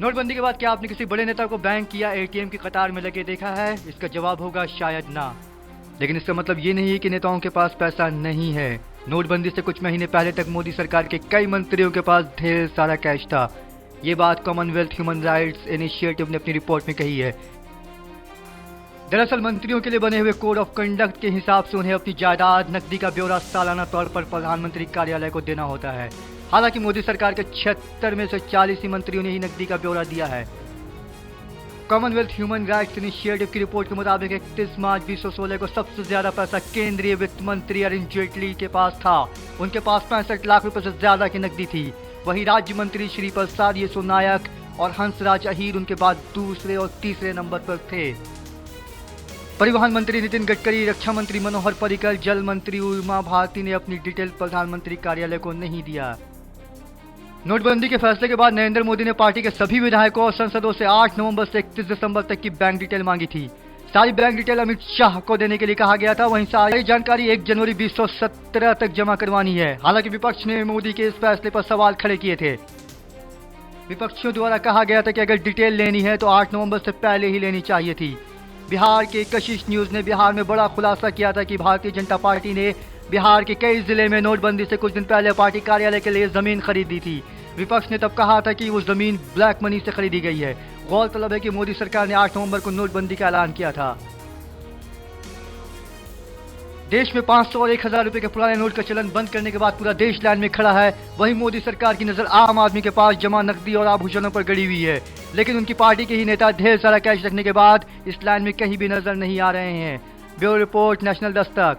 नोटबंदी के बाद क्या आपने किसी बड़े नेता को बैंक या एटीएम की कतार में लगे देखा है? इसका जवाब होगा शायद ना। लेकिन इसका मतलब ये नहीं है कि नेताओं के पास पैसा नहीं है। नोटबंदी से कुछ महीने पहले तक मोदी सरकार के कई मंत्रियों के पास ढेर सारा कैश था। ये बात कॉमनवेल्थ ह्यूमन राइट्स इनिशिएटिव ने अपनी रिपोर्ट में कही है। दरअसल मंत्रियों के लिए बने हुए कोड ऑफ कंडक्ट के हिसाब से उन्हें अपनी जायदाद नकदी का ब्यौरा सालाना तौर पर प्रधानमंत्री कार्यालय को देना होता है। हालांकि मोदी सरकार के 76 में से 40 ही मंत्रियों ने ही नकदी का ब्यौरा दिया है। कॉमनवेल्थ ह्यूमन राइट्स इनिशिएटिव की रिपोर्ट के मुताबिक 31 मार्च 2016 को सबसे ज्यादा पैसा केंद्रीय वित्त मंत्री अरुण जेटली के पास था। उनके पास 65 लाख रुपए से ज्यादा की नकदी थी। वहीं राज्य मंत्री श्री प्रसाद येसो नायक और हंसराज अहीर उनके बाद दूसरे और तीसरे नंबर पर थे। परिवहन मंत्री नितिन गडकरी, रक्षा मंत्री मनोहर पर्रिकर, जल मंत्री उमा भारती ने अपनी डिटेल प्रधानमंत्री कार्यालय को नहीं दिया। नोटबंदी के फैसले के बाद नरेंद्र मोदी ने पार्टी के सभी विधायकों और सांसदों से 8 नवंबर से 31 दिसंबर तक की बैंक डिटेल मांगी थी। सारी बैंक डिटेल अमित शाह को देने के लिए कहा गया था। वहीं सारी जानकारी 1 जनवरी 2017 तक जमा करवानी है। हालांकि विपक्ष ने मोदी के इस फैसले पर सवाल खड़े किए थे। विपक्षियों द्वारा कहा गया था कि अगर डिटेल लेनी है तो 8 नवंबर से पहले ही लेनी चाहिए थी। बिहार के कशिश न्यूज ने बिहार में बड़ा खुलासा किया था कि भारतीय जनता पार्टी ने बिहार के कई जिले में नोटबंदी से कुछ दिन पहले पार्टी कार्यालय के लिए जमीन खरीदी थी। विपक्ष ने तब कहा था कि वो जमीन ब्लैक मनी से खरीदी गई है। गौरतलब है कि मोदी सरकार ने 8 नवंबर को नोटबंदी का ऐलान किया था। देश में 500 और 1000 रुपए के पुराने नोट का चलन बंद करने के बाद पूरा देश लाइन में खड़ा है। वहीं मोदी सरकार की नजर आम आदमी के पास जमा नकदी और आभूषणों पर गड़ी हुई है। लेकिन उनकी पार्टी के ही नेता ढेर सारा कैश रखने के बाद इस लाइन में कहीं भी नजर नहीं आ रहे हैं। Bureau report, national Dastak.